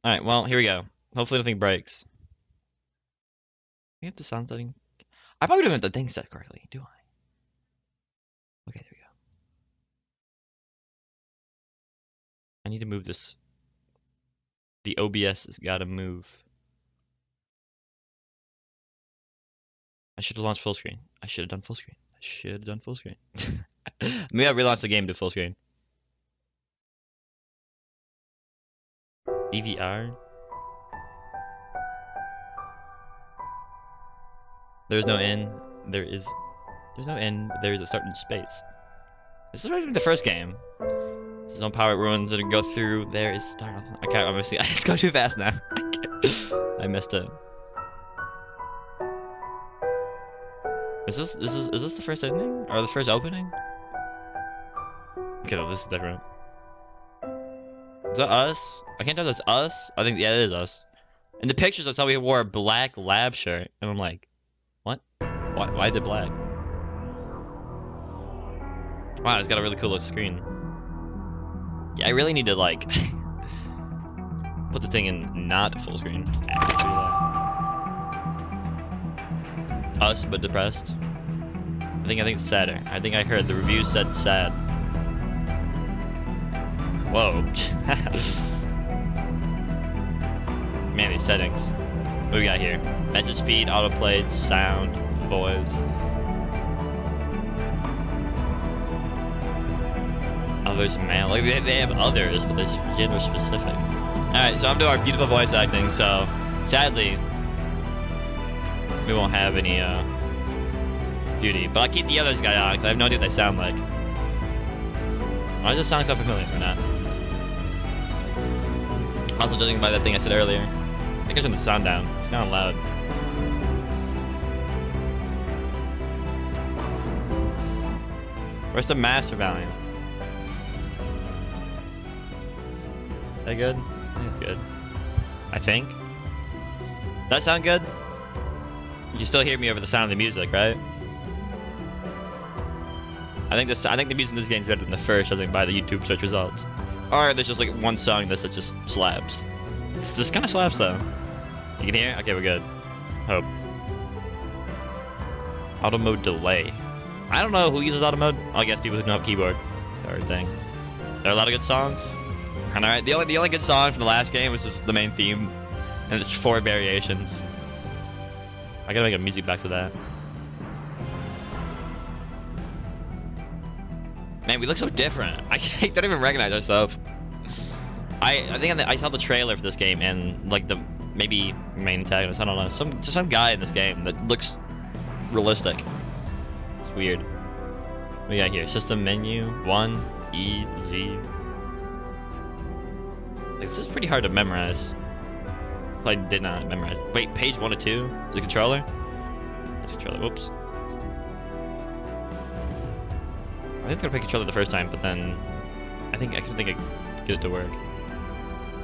Alright, well, here we go. Hopefully nothing breaks. We have the sound setting. I probably don't have the thing set correctly, do I? Okay, there we go. I need to move this. The OBS has got to move. I should have launched full screen. I should have done full screen. I should have done full screen. Maybe I relaunched the game to full screen. DVR? There's no end. There's no end. There is a start in space. This is right from the first game. There's no power ruins that go through. There is start. I can't. I'm missing. It's going too fast now. I messed up. Is this the first ending or the first opening? Okay, no, this is different. Is that us? I can't tell if that's us. I think yeah, it is us. In the pictures, I saw we wore a black lab shirt, and I'm like, what? Why the black? Wow, it's got a really cool look screen. Yeah, I really need to like put the thing in not full screen. Us, but depressed. I think it's sadder. I think I heard the review said sad. Whoa. Man, these settings. What do we got here? Message speed, autoplay, sound, voice. Others, man. Like they have others, but it's gender specific. Alright, so I'm doing our beautiful voice acting, so sadly we won't have any beauty. But I'll keep the others guy on, because I have no idea what they sound like. Why does this song sound familiar or not? Also judging by that thing I said earlier. I think I turned the sound down. It's kind of loud. Where's the master volume? Is that good? I think it's good. I think. Does that sound good? You can still hear me over the sound of the music, right? I think the music in this game is better than the first, judging by the YouTube search results. Or there's just like one song that just slaps. This just kind of slaps though. You can hear? Okay, we're good. Hope. Auto mode delay. I don't know who uses auto mode. I guess people who don't have keyboard or thing. There are a lot of good songs. And alright, the only good song from the last game was just the main theme, and it's 4 variations. I gotta make a music box of that. Man, we look so different. I don't even recognize ourselves. I think I saw the trailer for this game and like the maybe main antagonist. I don't know. Some guy in this game that looks realistic. It's weird. What we got here? System menu 1 E Z. Like, this is pretty hard to memorize. So I did not memorize. Wait, page 1 or 2? Is the controller? It's controller. Whoops. I think I was gonna pick controller the first time, but then I couldn't think I could get it to work.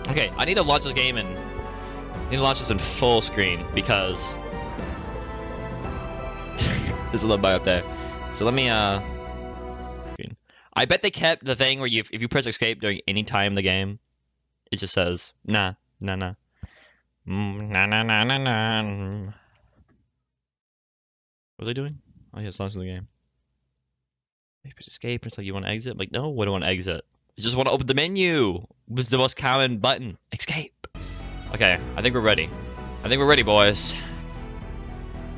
Okay, I need to launch this game and I need to launch this in full screen because there's a little bar up there. So let me screen. I bet they kept the thing where if you press escape during any time in the game, it just says nah. Nah. What are they doing? Oh yeah, it's launching the game. You press escape until you want to exit. I'm like, no, I don't want to exit. I just want to open the menu. It was the most common button. Escape. Okay, I think we're ready. I think we're ready, boys.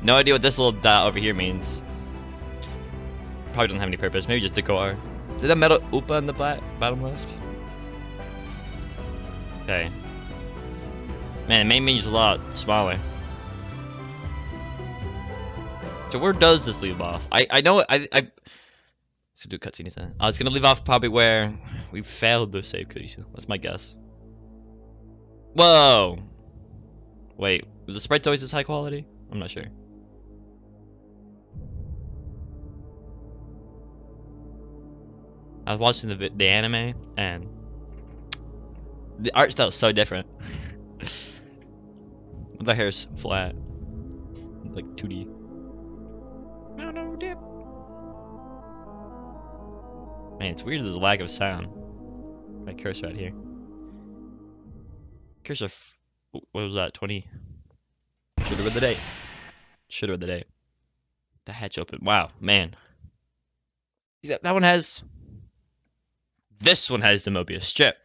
No idea what this little dot over here means. Probably doesn't have any purpose. Maybe just decor. Is that metal Oopa in the bottom left? Okay. Man, the main menu's a lot smaller. So where does this leave off? I know let's do a cutscene then. It's gonna leave off probably where we failed to save Kudisu. That's my guess. Whoa! Wait, were the sprites always this high quality? I'm not sure. I was watching the anime and the art style is so different. The hair's flat, like 2D. No dip. Man, it's weird. There's a lack of sound. My cursor right here. Here's a. What was that? 20. Should have read the date. Should have read the date. The hatch open. Wow, man. That one has. This one has the Mobius strip.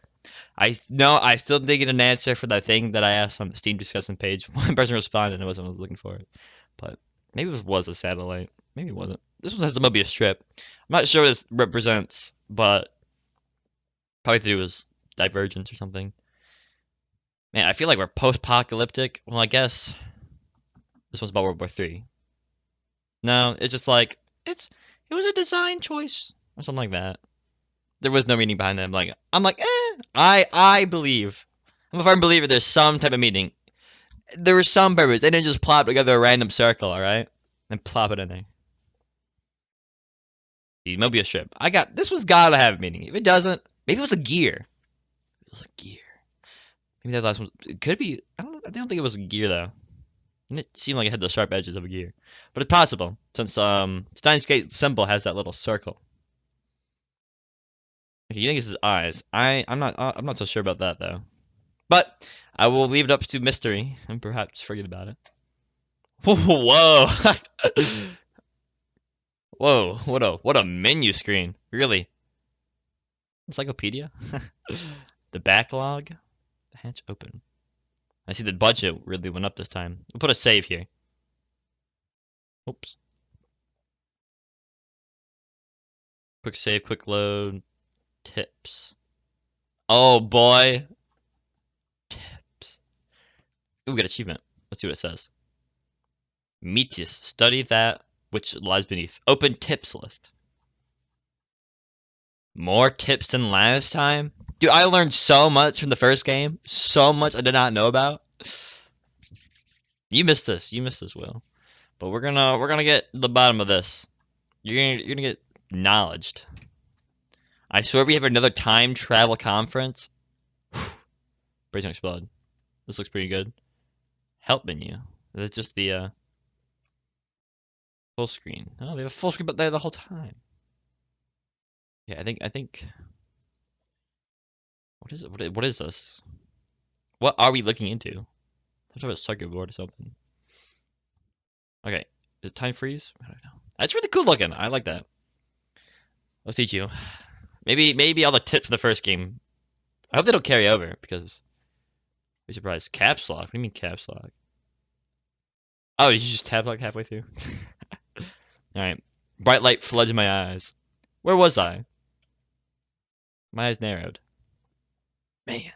I still didn't get an answer for that thing that I asked on the Steam discussion page. One person responded, and it wasn't what I was looking for it. But maybe it was a satellite. Maybe it wasn't. This one has the Mobius strip. I'm not sure what this represents, but probably to do with divergence or something. Man, I feel like we're post-apocalyptic. Well, I guess this one's about World War III. No, it's just like it was a design choice or something like that. There was no meaning behind it. I'm like, I believe. I'm a firm believer there's some type of meaning. There was some purpose. They didn't just plop together a random circle, alright? And plop it in there. The Mobius strip. This one's gotta have meaning. If it doesn't, maybe it was a gear. It was a gear. Maybe that last one. It could be. I don't think it was a gear though. And it seemed like it had the sharp edges of a gear. But it's possible, since Steins symbol has that little circle. Okay, you think it's his eyes. I'm not so sure about that though. But I will leave it up to mystery and perhaps forget about it. Whoa. Whoa, what a menu screen. Really. Encyclopedia? The backlog? The hatch open. I see the budget really went up this time. We'll put a save here. Oops. Quick save, quick load. Tips. Oh boy. Tips. Ooh, we got achievement. Let's see what it says. Metius. Study that which lies beneath. Open tips list. More tips than last time? Dude, I learned so much from the first game. So much I did not know about. You missed this. You missed this, Will. But we're gonna get to the bottom of this. You're gonna get knowledged. I swear we have another time travel conference. Brace don't explode. This looks pretty good. Help menu. That's just the full screen. Oh, they have a full screen, but they're the whole time. Yeah, I think. What is it? What is this? What are we looking into? Some sort of circuit board or something. Okay, the time freeze. I don't know. That's really cool looking. I like that. Let's teach you. Maybe all the tips from the first game. I hope they don't carry over because I'd be surprised. Caps lock. What do you mean caps lock? Oh, did you just tab lock halfway through? All right. Bright light floods my eyes. Where was I? My eyes narrowed. Man.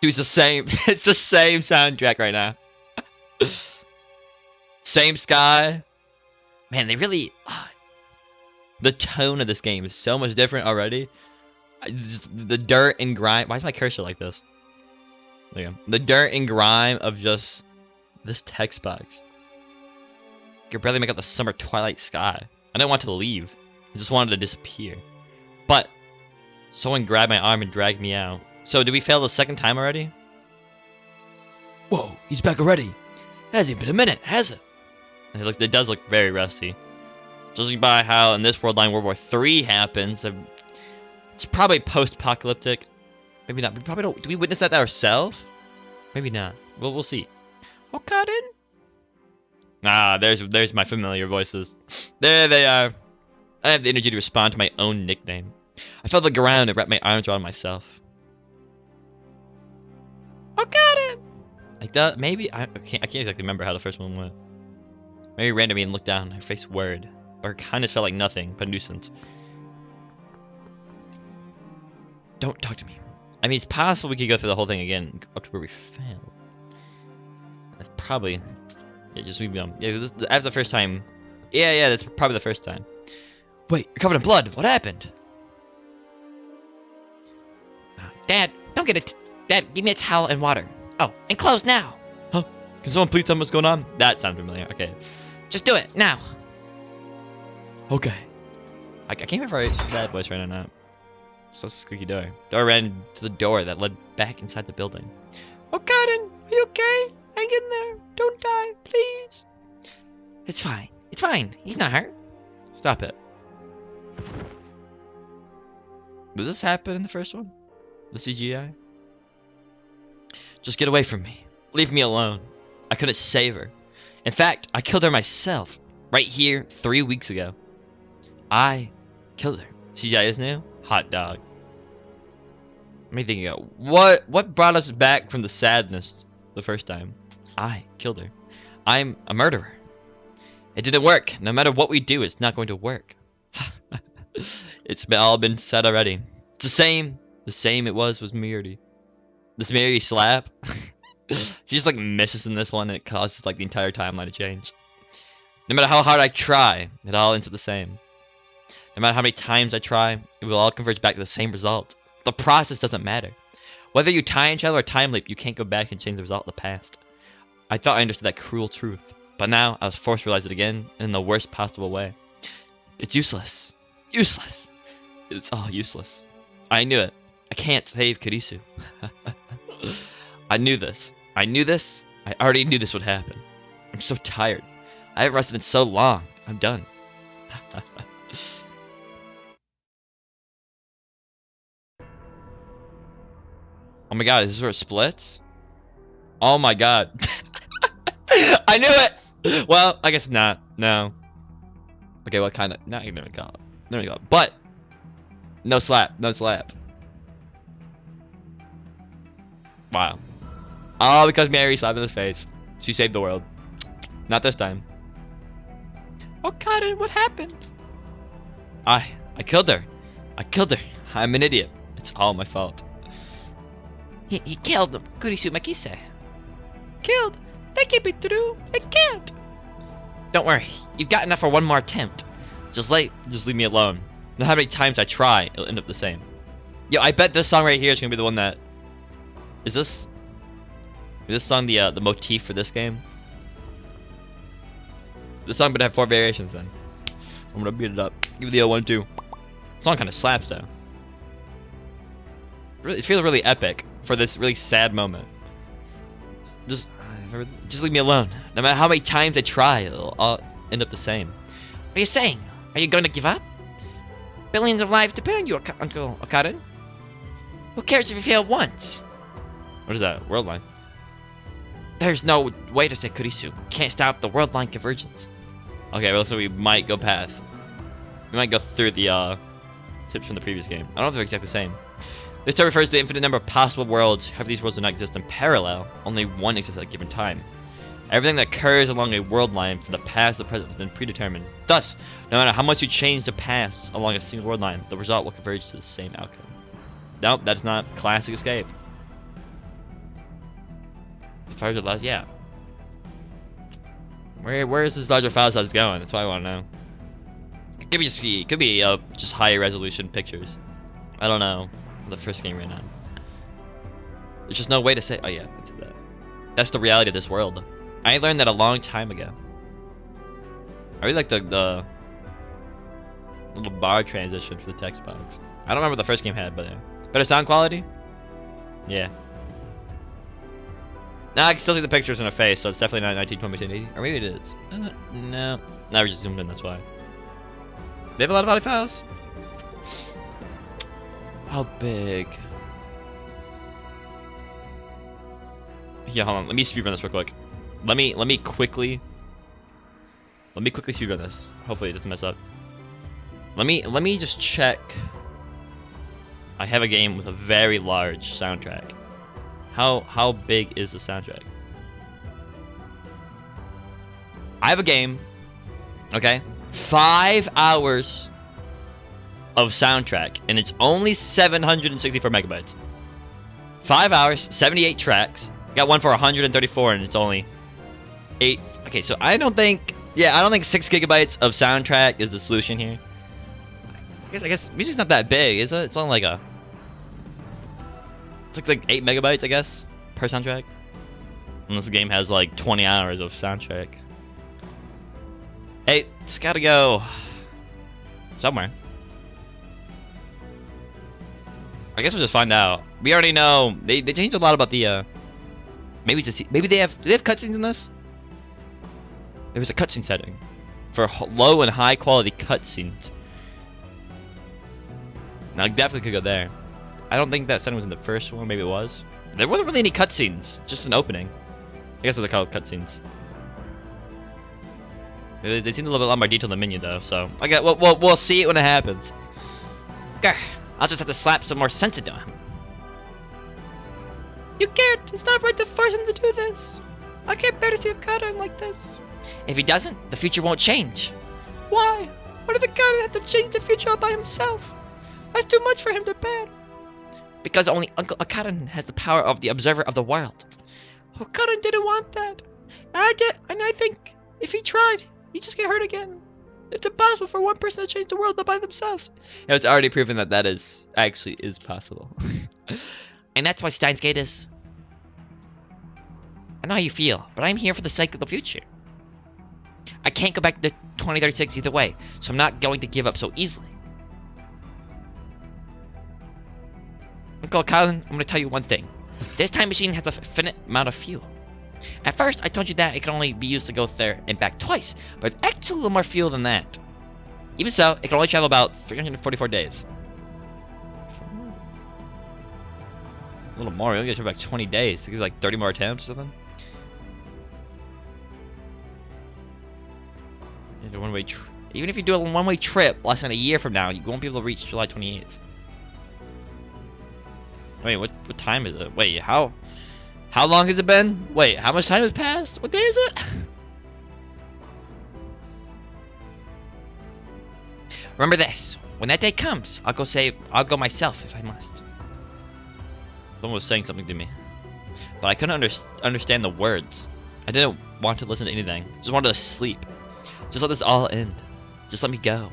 Dude, it's the same. It's the same soundtrack right now. Same sky. Man, they really. The tone of this game is so much different already. The dirt and grime. Why is my cursor like this? There you go. The dirt and grime of just this text box. I could barely make out the summer twilight sky. I didn't want to leave. I just wanted to disappear. But someone grabbed my arm and dragged me out. So did we fail the second time already? Whoa, he's back already. It hasn't been a minute, has it? It does look very rusty. Judging by how in this world line World War III happens, it's probably post-apocalyptic. Maybe not. We probably don't. Do we witness that ourselves? Maybe not. Well, we'll see. Okabe? Ah, there's my familiar voices. There they are. I have the energy to respond to my own nickname. I felt the ground and wrapped my arms around myself. Okabe! Like that. Maybe I can't exactly remember how the first one went. Mary ran to me and looked down. Her face worried. But her kindness felt like nothing but a nuisance. Don't talk to me. I mean, it's possible we could go through the whole thing again, up to where we failed. That's probably. Yeah, just leave me on. Yeah, after the first time. Yeah, that's probably the first time. Wait, you're covered in blood. What happened? Dad, don't get it. Dad, give me a towel and water. Oh, and clothes now. Huh? Can someone please tell me what's going on? That sounds familiar. Okay. Just do it, now. Okay. I can't remember that voice right now. So squeaky door. Door ran to the door that led back inside the building. Okabe, are you okay? Hang in there. Don't die, please. It's fine. It's fine. He's not hurt. Stop it. Did this happen in the first one? The CGI? Just get away from me. Leave me alone. I couldn't save her. In fact, I killed her myself. Right here, 3 weeks ago. I killed her. CGI is new? Hot dog. Me thinking, what brought us back from the sadness the first time? I killed her. I'm a murderer. It didn't work. No matter what we do, it's not going to work. It's all been said already. It's the same it was Miri. This Miri slap. She just like misses in this one and it causes like the entire timeline to change. No matter how hard I try, it all ends up the same. No matter how many times I try, it will all converge back to the same result. The process doesn't matter. Whether you time travel or time leap, you can't go back and change the result of the past. I thought I understood that cruel truth, but now I was forced to realize it again in the worst possible way. It's useless. Useless. It's all useless. I knew it. I can't save Kurisu. I knew this. I knew this. I already knew this would happen. I'm so tired. I haven't rested in so long. I'm done. Oh my god, is this where it splits? Oh my god. I knew it! Well, I guess not. No. Okay, what kind of... Not even got. There we go. But no slap. No slap. Wow. All because Mary slapped in his face. She saved the world. Not this time. Okabe, what happened? I killed her. I killed her. I'm an idiot. It's all my fault. He killed him. Kurisu Makise. Killed? That can't be true. It can't. Don't worry. You've got enough for one more attempt. Just leave me alone. No matter how many times I try, it'll end up the same. Yo, I bet this song right here is gonna be the one that... Is this song the motif for this game? This song would have 4 variations then. I'm gonna beat it up. Give it the L1 too. The song kind of slaps though. Really, it feels really epic for this really sad moment. Just leave me alone. No matter how many times I try, it'll all end up the same. What are you saying? Are you going to give up? Billions of lives depend on you, Uncle Okabe. Who cares if you fail once? What is that? World line. There's no way to say Kurisu. Can't stop the world line convergence. Okay, well, so we might go past. We might go through the tips from the previous game. I don't know if they're exactly the same. This term refers to the infinite number of possible worlds. However, these worlds do not exist in parallel. Only one exists at a given time. Everything that occurs along a world line from the past to the present has been predetermined. Thus, no matter how much you change the past along a single world line, the result will converge to the same outcome. Nope, that's not classic escape. As far as the last, yeah. Where is this larger file size going? That's what I want to know. It could be just higher resolution pictures. I don't know. The first game right now. There's just no way to say. Oh yeah, I did that. That's the reality of this world. I learned that a long time ago. I really like the little bar transition for the text box. I don't remember what the first game had, but better sound quality. Yeah. Now I can still see the pictures in her face, so it's definitely not 1920 1080. Or maybe it is. No. Now we're just zoomed in. That's why. They have a lot of audio files. How big? Yeah, hold on. Let me speedrun this real quick. Let me quickly speedrun this. Hopefully it doesn't mess up. Let me just check. I have a game with a very large soundtrack. How big is the soundtrack? I have a game. Okay, 5 hours of soundtrack, and it's only 764 megabytes. 5 hours, 78 tracks. Got one for 134, and it's only 8. Okay, so I don't think 6 gigabytes of soundtrack is the solution here. I guess music's not that big, is it? It's only like it's like 8 megabytes, I guess, per soundtrack. Unless the game has like 20 hours of soundtrack. Hey, it's gotta go somewhere. I guess we'll just find out. We already know they changed a lot about the maybe they have cutscenes in this. There was a cutscene setting for low and high quality cutscenes. Now I definitely could go there. I don't think that setting was in the first one. Maybe it was. There wasn't really any cutscenes. Just an opening. I guess those are called cutscenes. They seem a little bit more detailed in the menu though. So I got. We'll see it when it happens. Grr, I'll just have to slap some more sense into him. You can't. It's not right to force him to do this. I can't bear to see Okada like this. If he doesn't, the future won't change. Why? Why does Okada have to change the future all by himself? That's too much for him to bear. Because only Uncle Okada has the power of the observer of the world. Okada didn't want that. And I think if he tried, he'd just get hurt again. It's impossible for one person to change the world all by themselves. It's already proven that that is possible. And that's why Steins Gate is. I know how you feel, but I'm here for the sake of the future. I can't go back to 2036 either way, so I'm not going to give up so easily. Uncle Colin, I'm going to tell you one thing. This time machine has a finite amount of fuel. At first, I told you that it can only be used to go there and back twice, but actually a little more fuel than that. Even so, it can only travel about 344 days. A little more, you'll get to back 20 days. It gives like 30 more attempts or something. Even if you do a one-way trip less than a year from now, you won't be able to reach July 28th. Wait, what time is it? Wait, how long has it been? Wait, how much time has passed? What day is it? Remember this. When that day comes, I'll go myself if I must. Someone was saying something to me, but I couldn't understand the words. I didn't want to listen to anything. Just wanted to sleep. Just let this all end. Just let me go.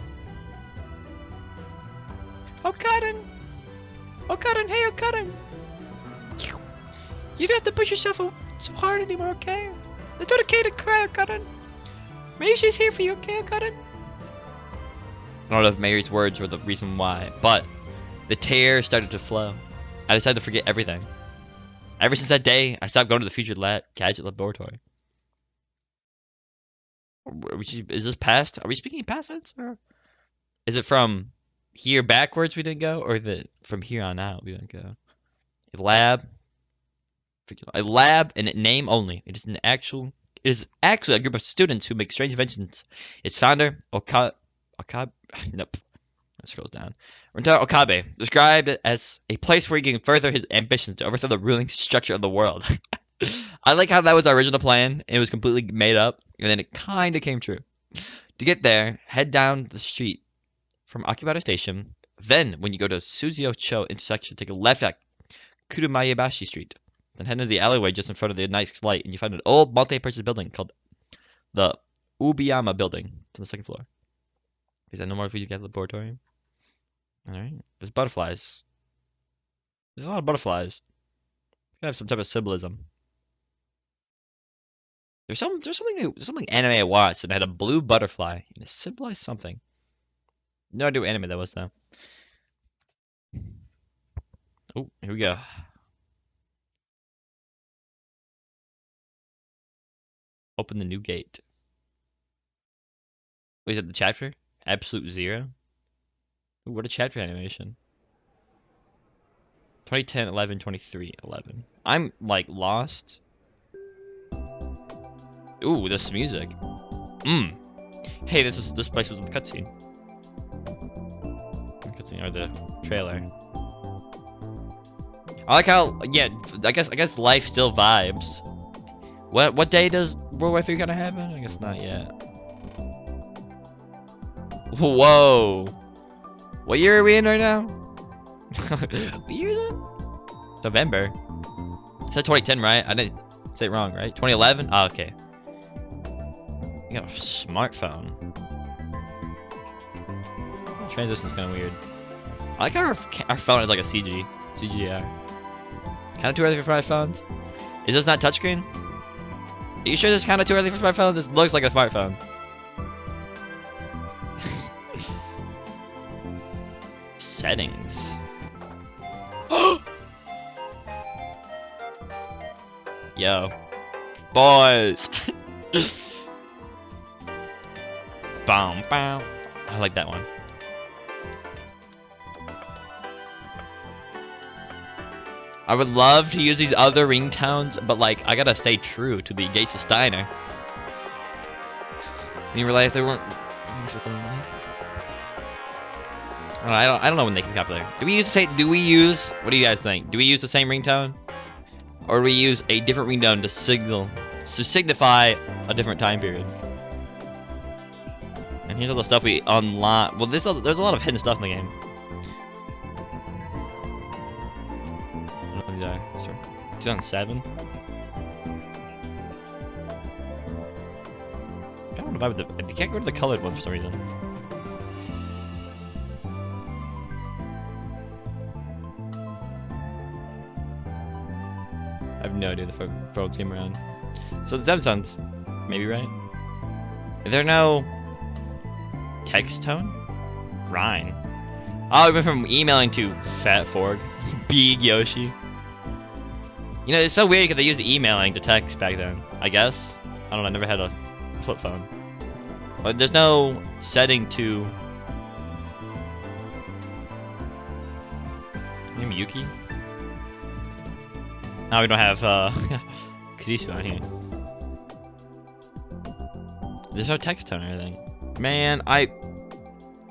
Okada! Okada, hey Okada! You don't have to push yourself so hard anymore, okay? It's okay to cry, Okada. Maybe she's here for you, okay, Okada? I don't know if Mary's words were the reason why, but the tears started to flow. I decided to forget everything. Ever since that day, I stopped going to the Future Gadget Laboratory. Is this past? Are we speaking past tense? Or is it from here backwards we didn't go? Or is it from here on out we didn't go? A lab and a name only. It is actually a group of students who make strange inventions. Its founder, Okabe, nope. It scrolls down. Okabe described it as a place where he can further his ambitions to overthrow the ruling structure of the world. I like how that was our original plan. It was completely made up, and then it kind of came true. To get there, head down the street from Akihabara Station. Then, when you go to Suzuo-cho intersection, take a left at Kurumayabashi Street. Then head into the alleyway just in front of the nice light, and you find an old multi-purpose building called the Ubiyama Building. It's on the second floor. Is that no more Future Gadget Laboratory? Alright. There's butterflies. There's a lot of butterflies. It's gonna have some type of symbolism. There's something anime I watched and it had a blue butterfly and it symbolized something. No idea what anime that was though. Oh, here we go. Open the new gate. Wait, is that the chapter? Absolute Zero? Ooh, what a chapter animation. 2010, 11, 23, 11. I'm like lost. Ooh, this music. Hey, this place was in the cutscene. Cutscene or the trailer. I like how I guess life still vibes. What day does World War III gonna happen? I guess not yet. Whoa. What year are we in right now? What year is it? November. It said 2010, right? I didn't say it wrong, right? 2011? Oh, okay. You got a smartphone. Transition's kind of weird. I like how our phone is like a CGI. Kind of too early for smartphones. Is this not touchscreen? Are you sure this is kind of too early for smartphone? This looks like a smartphone. Settings. Yo. Boys. Boom, boom. I like that one. I would love to use these other ringtones, but like I gotta stay true to the Gates of Steiner. In real life, they weren't. I don't know when they can popular. Do we use the same? Do we use? What do you guys think? Do we use the same ringtone, or do we use a different ringtone to signify a different time period? And here's all the stuff we unlock. Well, there's a lot of hidden stuff in the game. Sorry. 2007. I don't know if I can't go to the colored one for some reason. I have no idea the folks came around. So the Zemsons, maybe right? Is there no text tone? Rhyme. Oh, we went from emailing to Fat Fork, Big Yoshi. You know, it's so weird because they used emailing to text back then. I guess. I don't know. I never had a flip phone. But there's no setting to. Name Yuki. Now we don't have Kurisu on here. There's no text tone or anything. Man,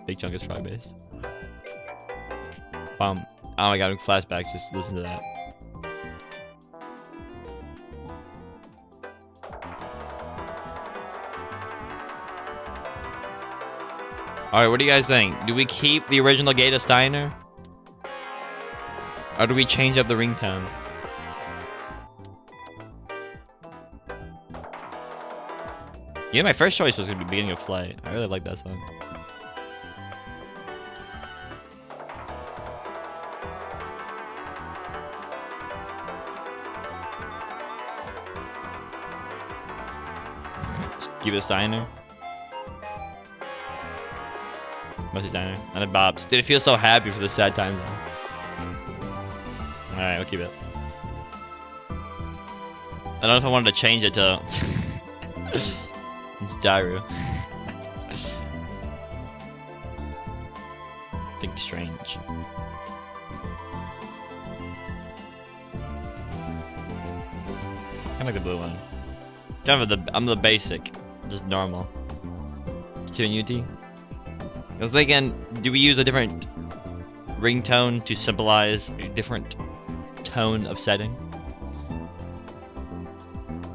Big chunk is probably base. Oh my god, flashbacks, just listen to that. Alright, what do you guys think? Do we keep the original Gate of Steiner? Or do we change up the ringtone? Yeah, my first choice was gonna be Beginning of Flight. I really like that song. Just give it a Steiner. Mostly Steiner. And a Bob's. Did it feel so happy for the sad time though? Alright, we'll keep it. I don't know if I wanted to change it to it's Daru. Think strange. I like the blue one. Kind of I'm the basic, just normal. 2 in UT. I was thinking, do we use a different ringtone to symbolize a different tone of setting?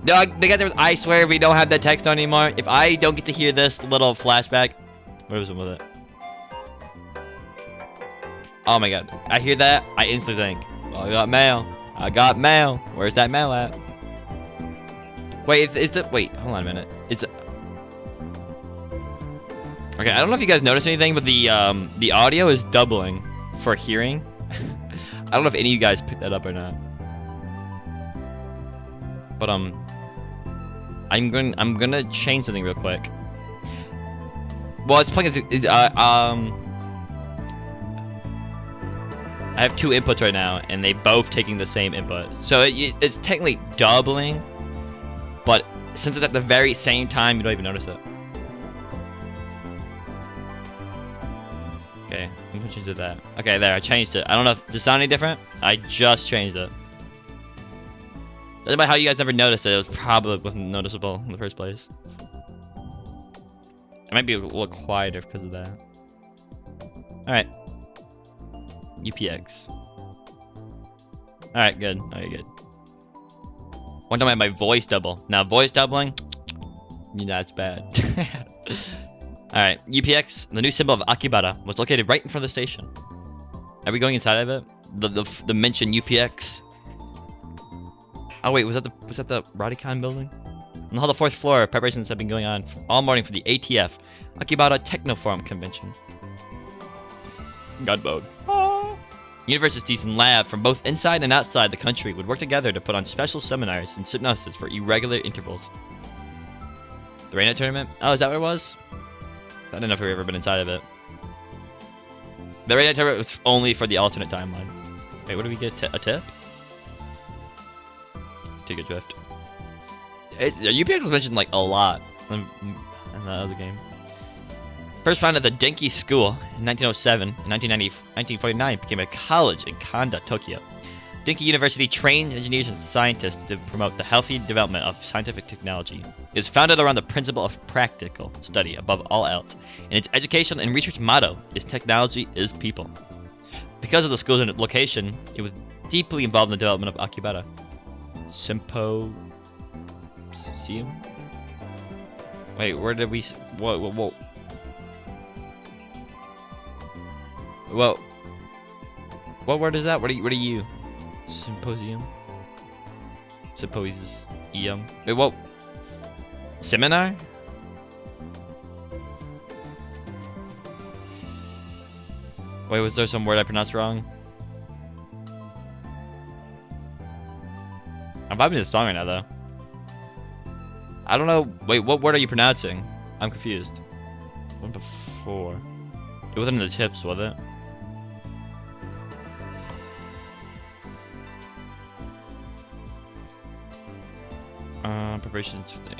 No, they got there. I swear, if we don't have that text on anymore, if I don't get to hear this little flashback, what was it with it? Oh my god, I hear that, I instantly think, oh, I got mail. I got mail. Where's that mail at? Wait, wait, hold on a minute. Okay, I don't know if you guys noticed anything, but the audio is doubling for hearing. I don't know if any of you guys picked that up or not. But I'm gonna change something real quick. Well, it's playing. I have 2 inputs right now, and they both taking the same input. So it's technically doubling, but since it's at the very same time, you don't even notice it. Okay, I'm gonna change that. Okay, there, I changed it. I don't know if does it sound any different. I just changed it. That's about how you guys never noticed it. It was probably wasn't noticeable in the first place. It might be a little quieter because of that. Alright. UPX. Alright, good. Okay, good. One time I had my voice double. Now voice doubling, that's bad. Alright, UPX, the new symbol of Akibara, was located right in front of the station. Are we going inside of it? The mentioned UPX. Oh wait, was that the Radicon building? On the 4th floor, preparations have been going on all morning for the ATF, Akibara Technoforum Convention. God mode. Universities and labs from both inside and outside the country would work together to put on special seminars and hypnosis for irregular intervals. The Rainette tournament? Oh, is that what it was? I don't know if we've ever been inside of it. The Rainette tournament was only for the alternate timeline. Wait, what do we get? A tip? Take a drift. UPX was mentioned like a lot in the other game. First founded at the Denki School in 1907, in 1949 became a college in Kanda, Tokyo. Dinky University trains engineers and scientists to promote the healthy development of scientific technology. It is founded around the principle of practical study above all else, and its educational and research motto is technology is people. Because of the school's location, it was deeply involved in the development of Akibara Symposium. Wait, where did we? Whoa. What word is that? What are you? Symposium. Symposium. Wait, what? Seminar? Wait, was there some word I pronounced wrong? I'm vibing to the song right now, though. I don't know. Wait, what word are you pronouncing? I'm confused. One before. It wasn't in the tips, was it? Preparations for the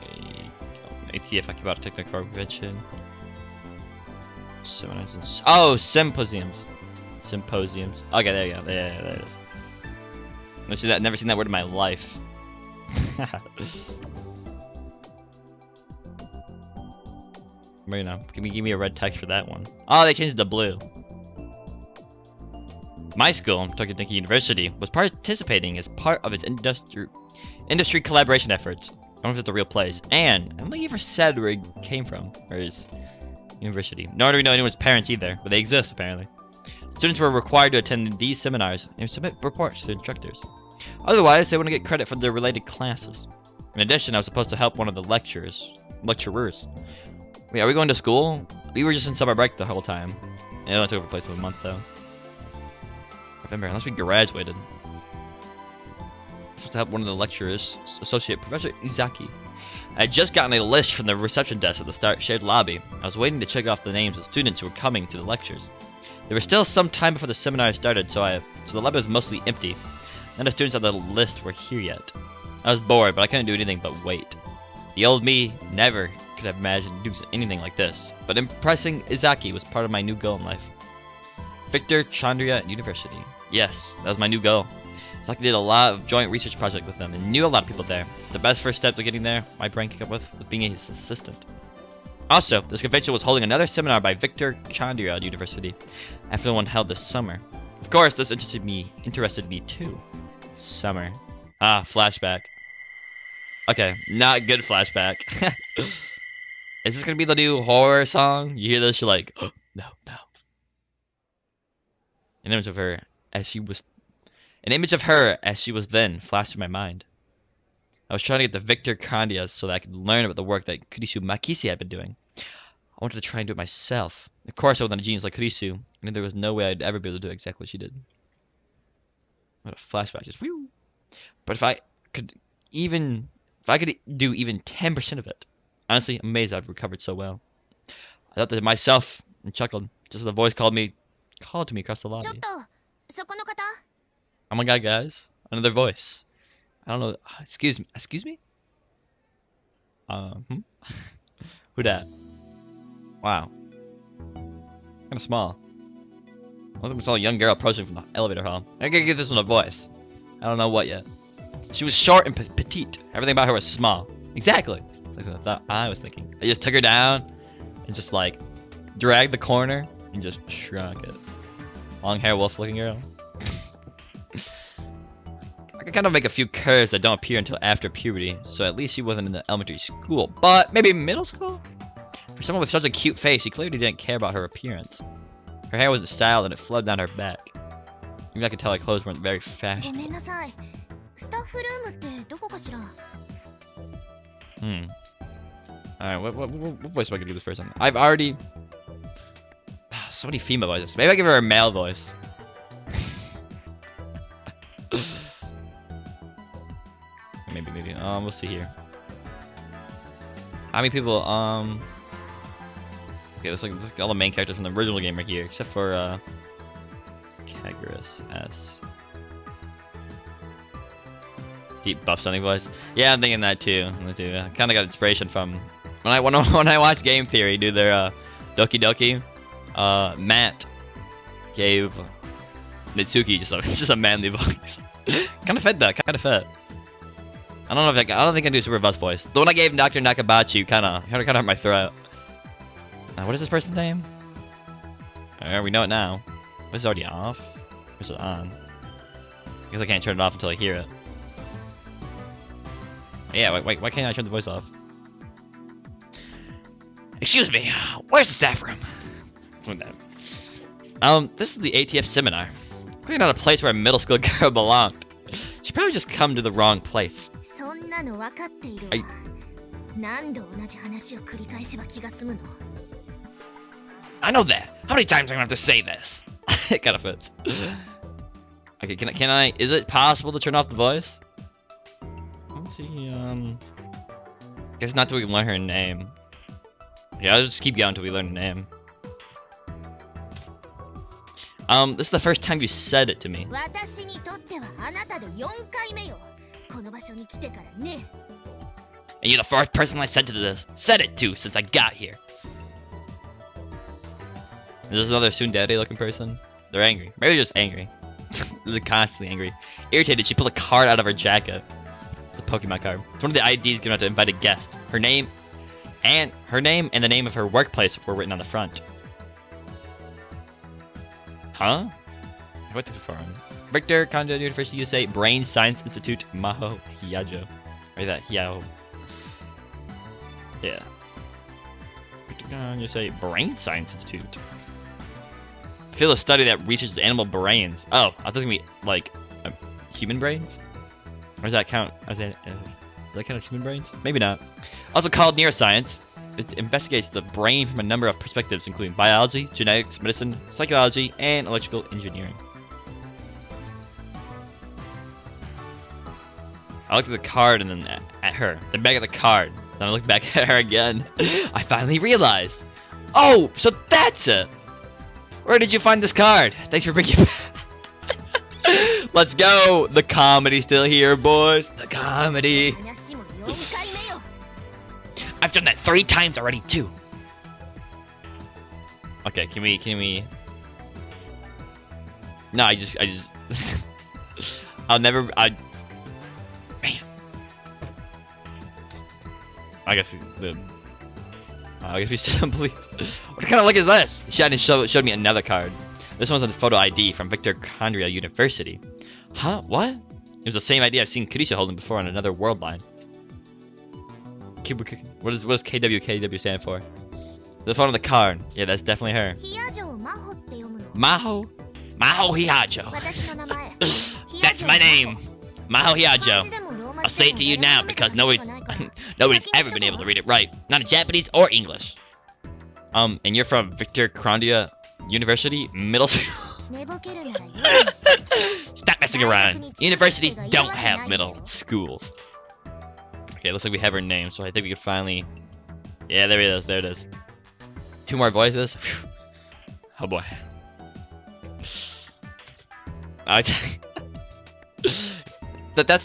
ATF Akibara Technical Convention. Seminars. Oh, symposiums. Symposiums. Okay, there you go. There it is. Never seen that word in my life. But, you know, give me a red text for that one. Oh, they changed it to blue. My school, Tokyo Dinky University, was participating as part of its industry collaboration efforts. I don't know if it's a real place. And I don't think he ever said where he came from, or his university. Nor do we know anyone's parents either, but they exist apparently. Students were required to attend these seminars and submit reports to instructors. Otherwise, they wouldn't get credit for their related classes. In addition, I was supposed to help one of the lecturers. Wait, are we going to school? We were just in summer break the whole time. It only took a place of a month though. Remember, unless we graduated. To help one of the lecturers, Associate Professor Izaki. I had just gotten a list from the reception desk at the shared lobby. I was waiting to check off the names of students who were coming to the lectures. There was still some time before the seminar started, so the lobby was mostly empty. None of the students on the list were here yet. I was bored, but I couldn't do anything but wait. The old me never could have imagined doing anything like this, but impressing Izaki was part of my new goal in life. Victor Chandria University. Yes, that was my new goal. I did a lot of joint research projects with them and knew a lot of people there. The best first step to getting there, my brain came up with, was being his assistant. Also, this convention was holding another seminar by Victor Chandria University after the one held this summer. Of course, this interested me too. Summer. Ah, flashback. Okay, not good flashback. Is this gonna be the new horror song? You hear this, you're like, oh, no. An image of her as she was then flashed in my mind. I was trying to get the Victor Candias so that I could learn about the work that Kurisu Makisi had been doing. I wanted to try and do it myself. Of course, I wasn't a genius like Kurisu. I knew there was no way I'd ever be able to do exactly what she did. What a flashback, just whew. But if I could do even 10% of it, honestly, I'm amazed I've recovered so well. I thought to myself and chuckled, just as the voice called to me across the lobby. Oh my god, guys. Another voice. I don't know. Excuse me? Who dat? Wow. Kinda small. I think I saw a young girl approaching from the elevator hall. I gotta give this one a voice. I don't know what yet. She was short and petite. Everything about her was small. Exactly. That's what I thought I was thinking. I just took her down and just like dragged the corner and just shrunk it. Long hair wolf looking girl. I could kind of make a few curves that don't appear until after puberty, so at least she wasn't in the elementary school, but maybe middle school? For someone with such a cute face, she clearly didn't care about her appearance. Her hair wasn't styled and it flowed down her back. Even I could tell her clothes weren't very fashionable. Alright, what voice am I gonna do this person? I've already... so many female voices. Maybe I give her a male voice. Maybe. We'll see here. How many people, okay, looks like all the main characters from the original game are here, except for, Kagurus S. Deep buff sounding voice. Yeah, I'm thinking that too. I kind of got inspiration from when I watched Game Theory do their Doki Doki. Matt gave Mitsuki just a manly voice. Kind of fit though. Kind of fit. I don't know if I don't think I can do a super buzz voice. The one I gave Dr. Nakabachi kind of hurt my throat. What is this person's name? We know it now. Was it already off? Or is it on? I guess I can't turn it off until I hear it. Yeah, why can't I turn the voice off? Excuse me, where's the staff room? This is the ATF seminar. Clearly not a place where a middle school girl belonged. She probably just come to the wrong place. I know that. How many times am I gonna have to say this? It kind of fits. Okay, can I? Is it possible to turn off the voice? Let's see. Guess not till we can learn her name. Yeah, I'll just keep going until we learn her name. This is the first time you said it to me. And you're the first person I said it to since I got here. Is this another tsundere looking person? They're angry. Maybe they're just angry. They're constantly angry. Irritated, she pulled a card out of her jacket. It's a Pokemon card. It's one of the IDs given out to invite a guest. Her name and the name of her workplace were written on the front. Huh? What the fuck? Victor Kondo University USA Brain Science Institute Maho Hiyajo. Or that Hiyao. Yeah. Victor Kondo USA Brain Science Institute. Field of study that researches animal brains. Oh, I thought it was gonna be like human brains. Or does that count as does that count as human brains? Maybe not. Also called neuroscience, it investigates the brain from a number of perspectives, including biology, genetics, medicine, psychology, and electrical engineering. I looked at the card and then at her. Then back at the card. Then I looked back at her again. I finally realized. Oh, so that's it. Where did you find this card? Thanks for bringing it back. Let's go. The comedy's still here, boys. The comedy. I've done that 3 times already, too. Okay, can we... No, I just... Man. I guess we simply... What kind of look is this? She showed me another card. This one's a photo ID from Victor Condria University. Huh? What? It was the same ID I've seen Kirisha holding before on another world line. What does KWKW stand for? The phone on the card. Yeah, that's definitely her. Maho Hiyajo. That's my name. Maho Hiyajo. I'll say it to you now because nobody's ever been able to read it right. Not in Japanese or English. And you're from Victor Condria University Middle School. Stop messing around. Universities don't have middle schools. Okay, looks like we have her name, so I think we can finally... Yeah, there it is. There it is. 2 more voices. Oh boy. That's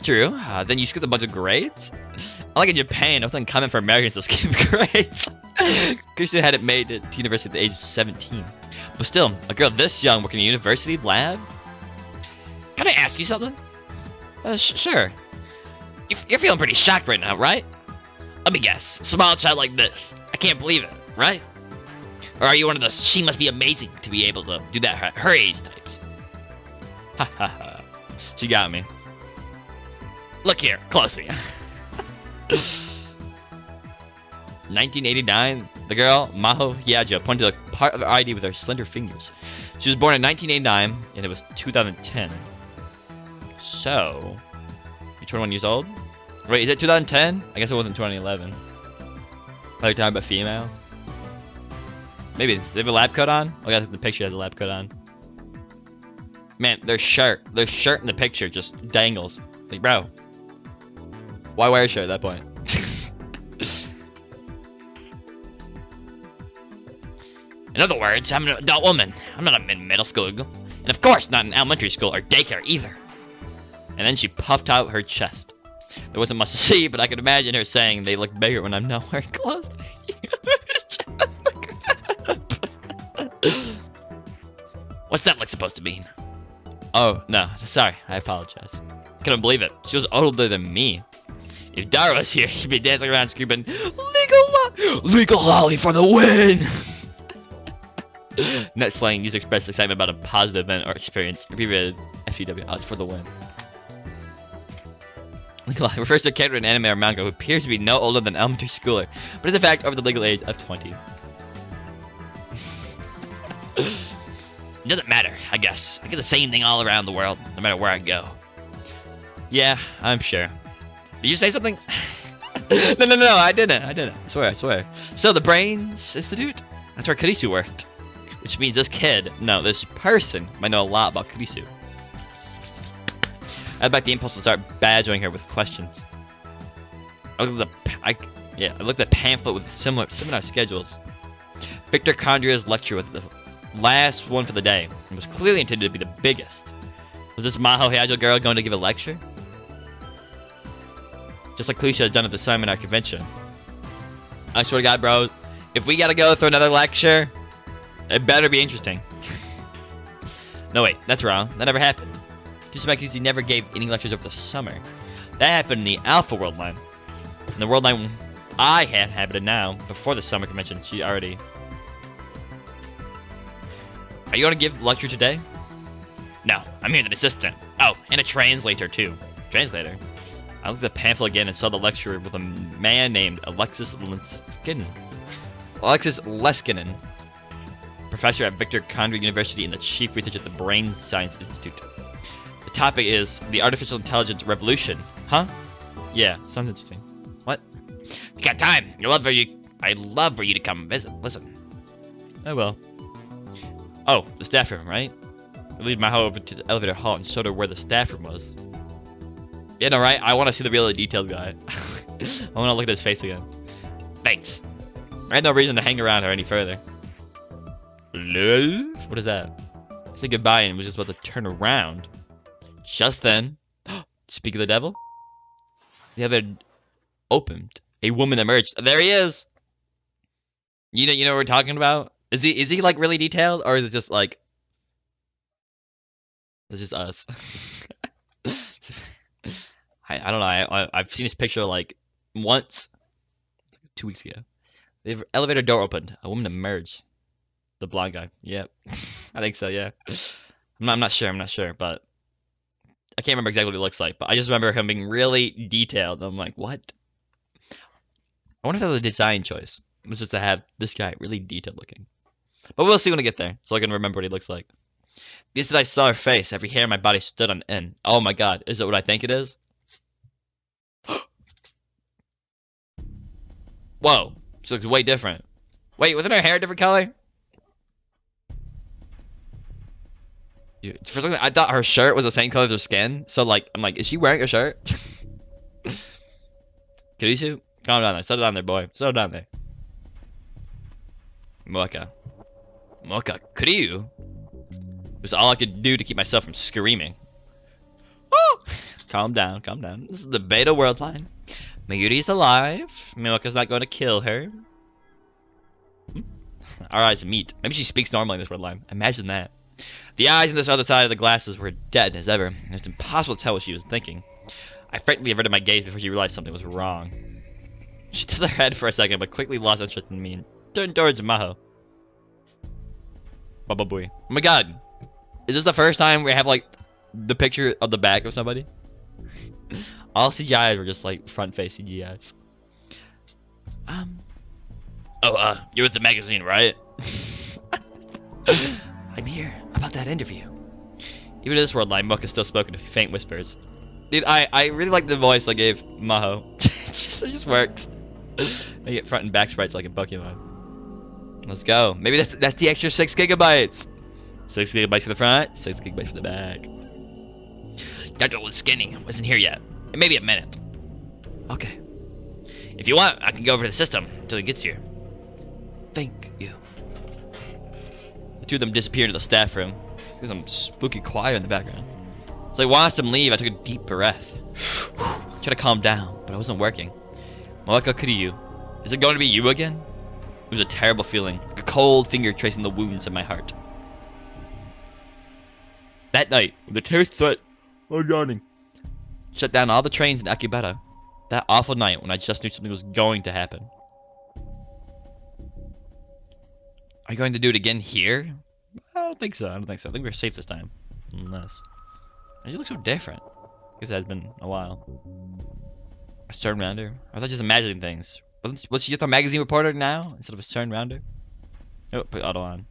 true. Then you skipped a bunch of grades. I like in Japan, nothing common for Americans to skip grades. Christian had it made it to university at the age of 17. But still, a girl this young working in a university lab? Can I ask you something? Sure. You're feeling pretty shocked right now, right? Let me guess. Small child like this. I can't believe it, right? Or are you one of those she must be amazing to be able to do that her age types? Ha ha ha. She got me. Look here, closely. 1989, the girl, Maho Hiyajo, pointed to a part of her ID with her slender fingers. She was born in 1989, and it was 2010. So, you're 21 years old? Wait, is it 2010? I guess it wasn't 2011. Are you talking about female? Maybe. They have a lab coat on? Oh, yeah, the picture has a lab coat on. Man, their shirt in the picture just dangles. Like, bro. Why wear a shirt at that point? In other words, I'm an adult woman. I'm not a middle school. And of course, not in elementary school or daycare either. And then she puffed out her chest. There wasn't much to see, but I could imagine her saying they look bigger when I'm not wearing clothes. What's that look supposed to mean? Oh, no. Sorry. I apologize. Couldn't believe it. She was older than me. If Dara was here, he'd be dancing around screaming, Legal lolly for the win! Next slang used to express excitement about a positive event or experience. Abbreviated FEW. Odds for the win. Legal lolly refers to a character in anime or manga who appears to be no older than an elementary schooler, but is in fact over the legal age of 20. It doesn't matter, I guess. I get the same thing all around the world, no matter where I go. Yeah, I'm sure. Did you say something? No, I didn't. I swear. So, the Brains Institute? That's where Kurisu worked. Which means this person might know a lot about Kurisu. I had back the impulse to start badgering her with questions. I looked at the pamphlet with similar schedules. Victor Condria's lecture was the last one for the day, and was clearly intended to be the biggest. Was this Maho Heijo girl going to give a lecture? Just like Cliche has done at the seminar convention. I swear to God, bro, if we gotta go through another lecture, it better be interesting. No, wait, that's wrong. That never happened. Tsubaki never gave any lectures over the summer. That happened in the Alpha World line. In the world line I had inhabited now, before the summer convention, she already... Are you gonna give the lecture today? No, I'm here as an assistant. Oh, and a translator too. Translator? I looked at the pamphlet again and saw the lecture with a man named Alexis Leskinen. Professor at Victor Condry University and the chief researcher at the Brain Science Institute. The topic is the artificial intelligence revolution. Huh? Yeah, sounds interesting. What? If you got time, I'd love for you to come visit. Listen. I will. Oh, the staff room, right? I lead Maho over to the elevator hall and showed her where the staff room was. Yeah, no, right? I want to see the really detailed guy. I want to look at his face again. Thanks. I had no reason to hang around her any further. Hello? What is that? I said goodbye and was just about to turn around. Just then, speak of the devil, the elevator opened. A woman emerged. There he is. You know what we're talking about? Is he like really detailed, or is it just like it's just us? I don't know. I've seen this picture like once, 2 weeks ago. The elevator door opened. A woman emerged. The blonde guy. Yep. I think so. Yeah. I'm not sure, but I can't remember exactly what he looks like. But I just remember him being really detailed. I'm like, what? I wonder if that was a design choice. It was just to have this guy really detailed looking. But we'll see when I get there, so I can remember what he looks like. The instant I saw her face, every hair in my body stood on end. Oh my god, is it what I think it is? Whoa, she looks way different. Wait, wasn't her hair a different color? Dude, for some reason, I thought her shirt was the same color as her skin. So like, I'm like, is she wearing a shirt? Kurisu? Calm down there. Settle down there, boy. Settle down there. Mocha, Kuryu? It was all I could do to keep myself from screaming. Oh! Calm down. This is the beta world line. Mayuri's alive. Miwaka's not going to kill her. Our eyes meet. Maybe she speaks normally in this world line. Imagine that. The eyes on this other side of the glasses were dead as ever, and it's impossible to tell what she was thinking. I frighteningly averted my gaze before she realized something was wrong. She tilted her head for a second, but quickly lost interest in me and turned towards Maho. Baba boy. Oh my god. Is this the first time we have like the picture of the back of somebody? All CGIs were just like front face CGIs. You're with the magazine, right? I'm here about that interview. Even in this world line, Mocha still spoken in faint whispers. Dude, I really like the voice I gave Maho. it just works. They get front and back sprites like a Pokemon. Let's go. Maybe that's the extra 6 gigabytes. 6 gigabytes for the front, 6 gigabytes for the back. Dr. Linskinning wasn't here yet. In maybe a minute. Okay. If you want, I can go over to the system until he gets here. Thank you. The two of them disappear into the staff room. There's some spooky choir in the background. So I watched them leave. I took a deep breath. Tried to calm down, but it wasn't working. Moeka Kuryu. Is it going to be you again? It was a terrible feeling, like a cold finger tracing the wounds in my heart. That night, when the terrorist threat was yawning, shut down all the trains in Akibara. That awful night when I just knew something was going to happen. Are you going to do it again here? I don't think so. I think we're safe this time. Unless. You look so different. I guess it has been a while. A CERN rounder? I thought just imagining things. Was she just a magazine reporter now instead of a CERN rounder? Oh, put auto on.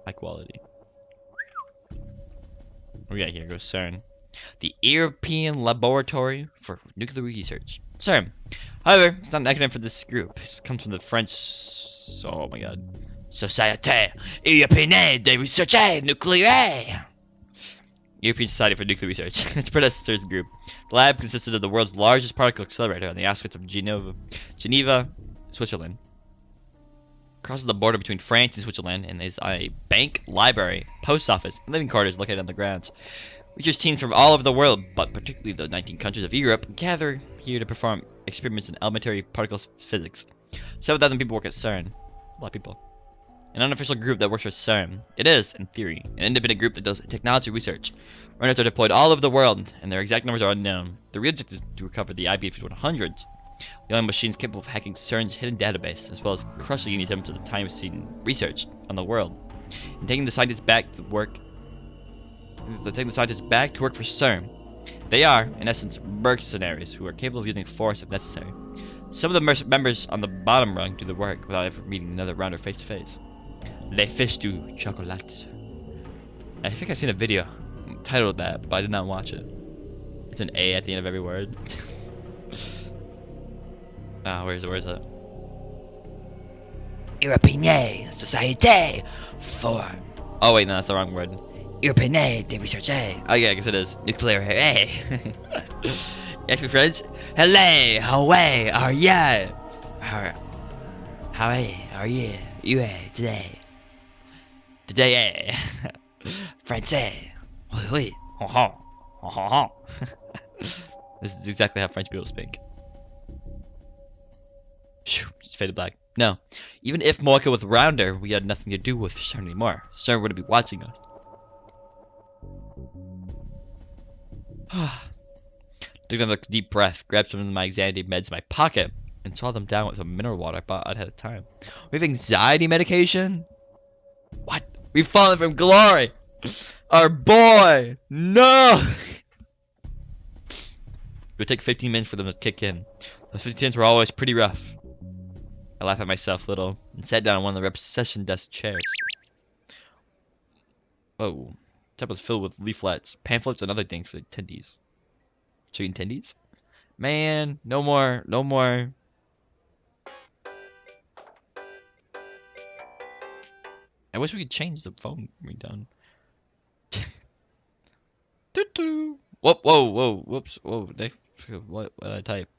High quality. What we got here? Go CERN. The European Laboratory for Nuclear Research. CERN. However, it's not an acronym for this group. It comes from the French. Oh my god. Société Européenne de Recherche Nucléaire. European Society for Nuclear Research. Its predecessor's group. The lab consisted of the world's largest particle accelerator on the outskirts of Geneva, Switzerland. Crosses the border between France and Switzerland and is a bank, library, post office, and living quarters located on the grounds. Research teams from all over the world, but particularly the 19 countries of Europe, gather here to perform experiments in elementary particle physics. 7,000 people work at CERN. A lot of people. An unofficial group that works for CERN. It is, in theory, an independent group that does technology research. Runners are deployed all over the world, and their exact numbers are unknown. The real objective is to recover the IB-5100s, the only machines capable of hacking CERN's hidden database, as well as crushing any attempts at the time-seen research on the world, and taking the scientists back to work. For CERN. They are, in essence, mercenaries who are capable of using force if necessary. Some of the members on the bottom rung do the work without ever meeting another rounder face to face. Les fiches du chocolat. I think I've seen a video titled that, but I did not watch it. It's an A at the end of every word. Where is it? European Society for. Oh wait, no, that's the wrong word. European de Research. Oh yeah, I guess it is. Nuclear. Yes, my friends. Hello, how are ya? How are you? Today? Today, Francais. Oui. This is exactly how French people speak. Just faded black. No. Even if Mocha was rounder, we had nothing to do with CERN anymore. CERN wouldn't be watching us. Took another deep breath, grabbed some of my anxiety meds in my pocket, and swallowed them down with some mineral water I bought ahead of time. We have anxiety medication? What? We've fallen from glory! Our boy! No! It would take 15 minutes for them to kick in. Those 15 minutes were always pretty rough. I laughed at myself a little and sat down on one of the reception desk chairs. Oh. The tub was filled with leaflets, pamphlets, and other things for the attendees. Chicken attendees? Man, no more. I wish we could change the phone ringtone. Whoa, whoops, whoa, what did I type?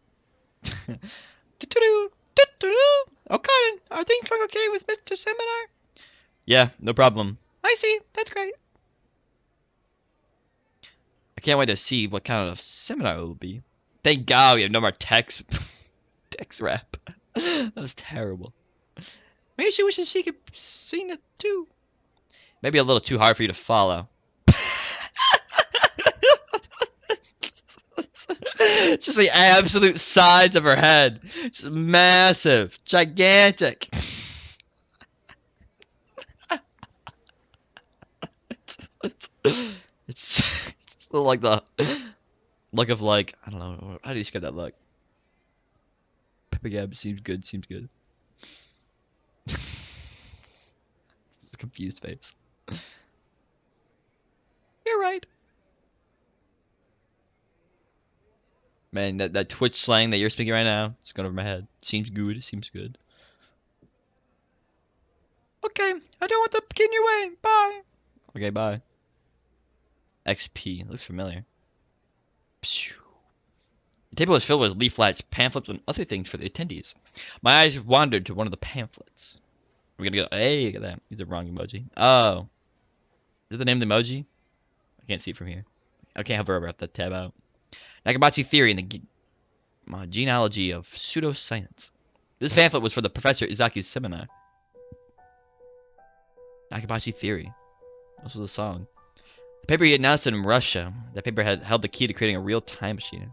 O'Connor, are things going okay with Mr. Seminar? Yeah, no problem. I see, that's great. I can't wait to see what kind of seminar it will be. Thank God we have no more text rap. That was terrible. Maybe she wishes she could sing it too. Maybe a little too hard for you to follow. Just the absolute size of her head. It's massive. Gigantic. It's still like the look of like, I don't know, how do you describe that look? Pepper Gab seems good. It's a confused face. You're right. Man, that Twitch slang that you're speaking right now, it's going over my head. Seems good. Okay, I don't want to get in your way. Bye. Okay, bye. XP. Looks familiar. The table was filled with leaflets, pamphlets, and other things for the attendees. My eyes wandered to one of the pamphlets. We're gonna go. Hey, look at that. He's the wrong emoji. Oh. Is it the name of the emoji? I can't see it from here. I can't help her about that tab out. Nakabachi theory and the genealogy of pseudoscience. This pamphlet was for the Professor Izaki's seminar. Nakabachi theory. This was a song. The paper he announced it in Russia. That paper had held the key to creating a real time machine.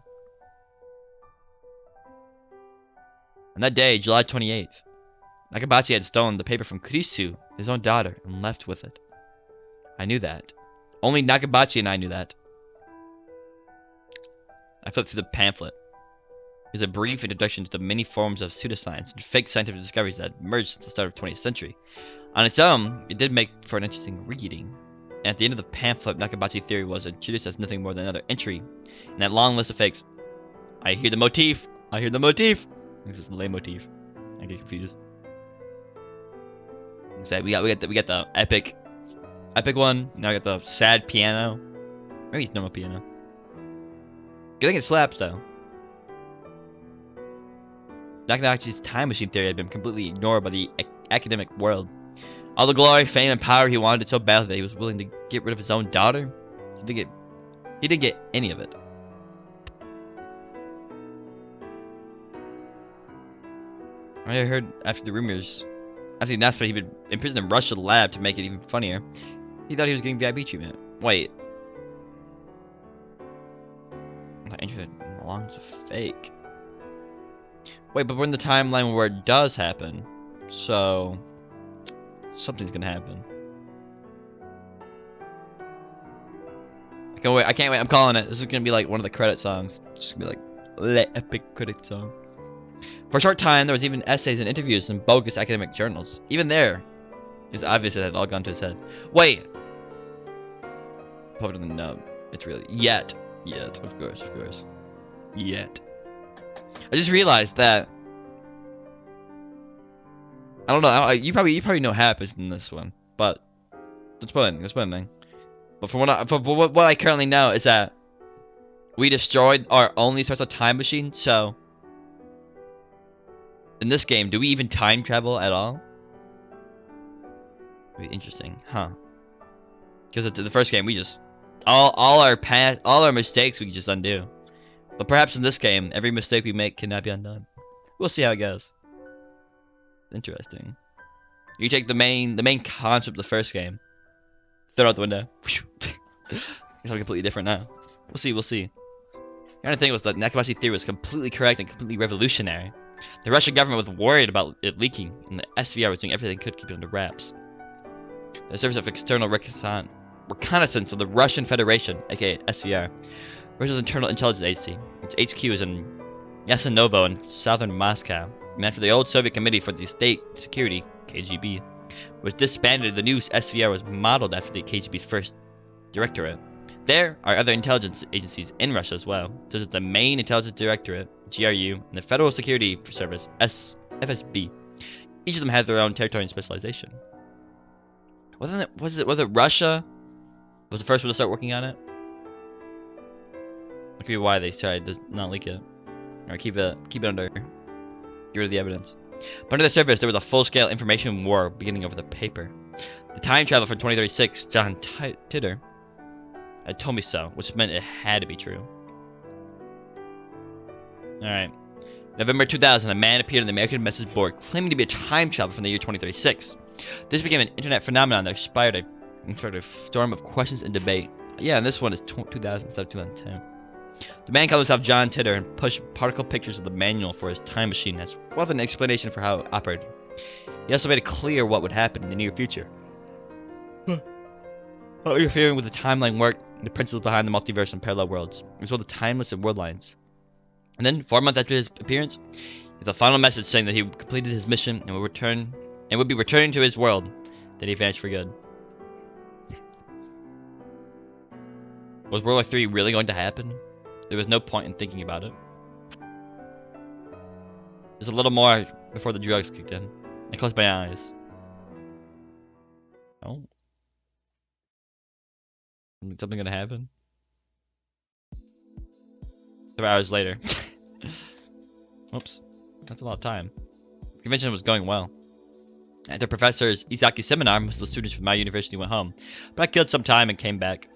On that day, July 28th, Nakabachi had stolen the paper from Kurisu, his own daughter, and left with it. I knew that. Only Nakabachi and I knew that. I flipped through the pamphlet. It was a brief introduction to the many forms of pseudoscience and fake scientific discoveries that emerged since the start of the 20th century. On its own, it did make for an interesting reading. And at the end of the pamphlet, Nakabachi's theory was introduced as nothing more than another entry in that long list of fakes. I hear the motif! I hear the motif! This is the lay motif. I get confused. So we got the epic one. Now we got the sad piano. Maybe it's normal piano. Good thing it slaps though. Nakabachi's time machine theory had been completely ignored by the academic world. All the glory, fame, and power he wanted so badly that he was willing to get rid of his own daughter. He didn't get any of it. I heard after the rumors, after the announcement he'd been imprisoned in Russia lab to make it even funnier, he thought he was getting VIP treatment. Wait. The internet belongs to fake. Wait, but we're in the timeline where it does happen. So something's gonna happen. I can't wait. I'm calling it. This is gonna be like one of the credit songs. It's just gonna be like the epic credit song. For a short time, there was even essays and interviews in bogus academic journals. Even there, it was obvious that it had all gone to his head. Wait! Probably didn't know. It's really... Yet, of course. Yet. I just realized that... I don't know, you probably know what happens in this one, but... Let's put it in. But from what I currently know is that... We destroyed our only source of time machine, so... In this game, do we even time travel at all? Be interesting, huh? Because the first game, we just all our mistakes we can just undo. But perhaps in this game, every mistake we make cannot be undone. We'll see how it goes. Interesting. You take the main concept of the first game, throw it out the window. It's something completely different now. We'll see. The only thing was that Nakabachi's theory was completely correct and completely revolutionary. The Russian government was worried about it leaking, and the SVR was doing everything it could to keep it under wraps. The Service of External Reconnaissance of the Russian Federation, aka SVR, Russia's internal intelligence agency. Its HQ is in Yasinovo in southern Moscow, and after the old Soviet Committee for the State Security, KGB, was disbanded, the new SVR was modeled after the KGB's first directorate. There are other intelligence agencies in Russia as well, such as the Main Intelligence Directorate, GRU, and the Federal Security Service, FSB. Each of them had their own territory and specialization. Was it Russia was the first one to start working on it? That could be why they tried to not leak it. Or keep it under, get rid of the evidence. But under the surface, there was a full-scale information war beginning over the paper. The time travel from 2036, John Titor, had told me so, which meant it had to be true. Alright. November 2000, a man appeared on the American message board claiming to be a time traveler from the year 2036. This became an internet phenomenon that inspired a storm of questions and debate. Yeah, and this one is 2000 instead of 2010. The man called himself John Titor and pushed particle pictures of the manual for his time machine as well as an explanation for how it operated. He also made it clear what would happen in the near future. While interfering with the timeline work, the principles behind the multiverse and parallel worlds, as well as the timeless and world lines. And then, 4 months after his appearance, he had a final message saying that he completed his mission and would be returning to his world. Then he vanished for good. Was World War III really going to happen? There was no point in thinking about it. There's a little more before the drugs kicked in. I closed my eyes. Oh. Something gonna happen? 3 hours later. Oops. That's a lot of time. The convention was going well. After Professor Isaki's seminar, most of the students from my university went home. But I killed some time and came back.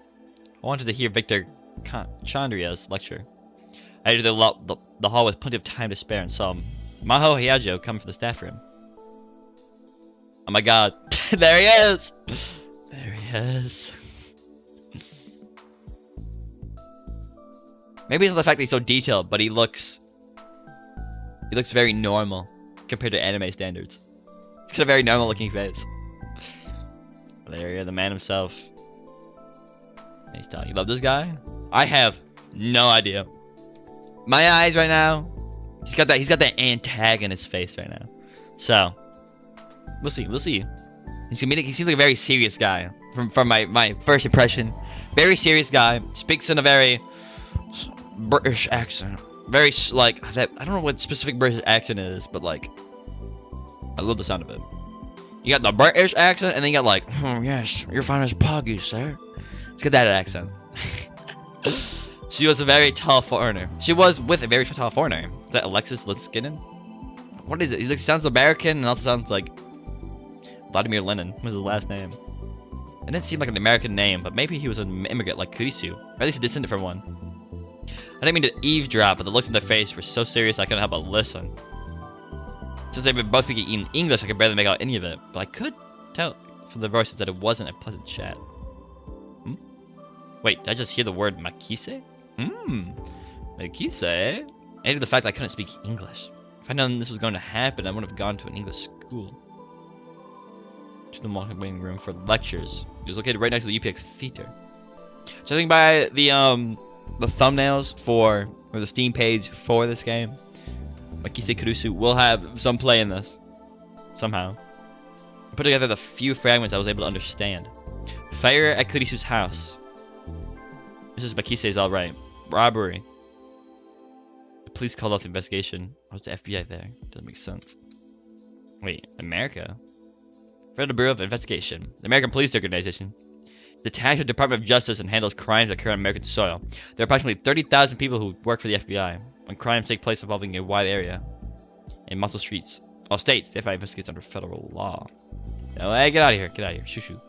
I wanted to hear Victor Chandria's lecture. I entered the hall with plenty of time to spare and saw Maho Hyajo come from the staff room. Oh my god. There he is! There he is. Maybe it's the fact that he's so detailed, but he looks very normal compared to anime standards. He's got a very normal looking face. There you are, the man himself. He's telling you love this guy? I have no idea. My eyes right now. He's got that antagonist face right now. So we'll see. He seems like a very serious guy from my first impression. Very serious guy. Speaks in a very British accent. Very like that. I don't know what specific British accent it is, but like I love the sound of it. You got the British accent, and then you got like, oh yes, your finest poggy, sir. Let's get that accent. She was a very tall foreigner. She was with a very tall foreigner. Is that Alexis Liskinen? What is it? He sounds American and also sounds like Vladimir Lenin was his last name. It didn't seem like an American name, but maybe he was an immigrant like Kurisu. Or at least a descendant from one. I didn't mean to eavesdrop, but the looks on their face were so serious I couldn't help but listen. Since they were both speaking English, I could barely make out any of it, but I could tell from the voices that it wasn't a pleasant chat. Wait, did I just hear the word Makise? Makise? Added to the fact that I couldn't speak English. If I'd known this was going to happen, I would have gone to an English school. To the waiting room for lectures. It was located right next to the UPX theater. Judging by the thumbnails for or the Steam page for this game, Makise Kurusu will have some play in this. Somehow. I put together the few fragments I was able to understand. Fire at Kurisu's house. This is Makise's alright. Robbery. The police called off the investigation. Oh, it's the FBI there. Doesn't make sense. Wait, America? Federal Bureau of Investigation. The American Police Organization. Detached the Department of Justice and handles crimes that occur on American soil. There are approximately 30,000 people who work for the FBI. When crimes take place involving a wide area in multiple states, the FBI investigates under federal law. No, hey, get out of here. Get out of here. Shoo shoo.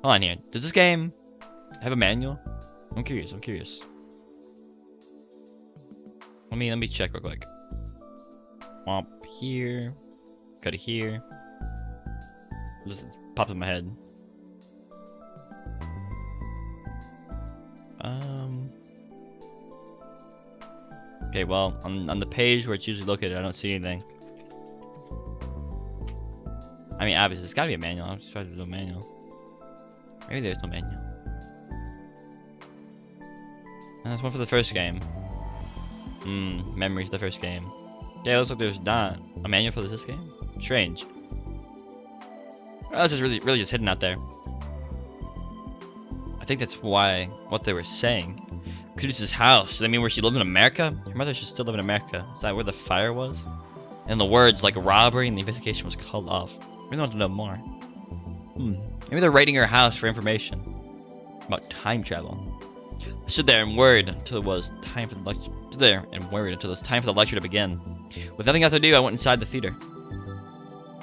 Hold on here. Does this game have a manual? I'm curious. Let me check real quick. Womp here. Go to here. Just pops in my head. Okay, well, on the page where it's usually located, I don't see anything. I mean, obviously, it's gotta be a manual. I'm just trying to do a manual. Maybe there's no manual. And that's one for the first game. Memories of the first game. Yeah, it looks like there's not a manual for this game. Strange. Well, this is really just hidden out there. I think that's what they were saying. Kurusu's house. Does that mean where she lived in America? Her mother should still live in America. Is that where the fire was? And the words like robbery and the investigation was called off. We want to know more. Maybe they're raiding her house for information about time travel. I stood there and worried until it was time for the lecture. Stood there and worried until it was time for the lecture to begin. With nothing else to do, I went inside the theater.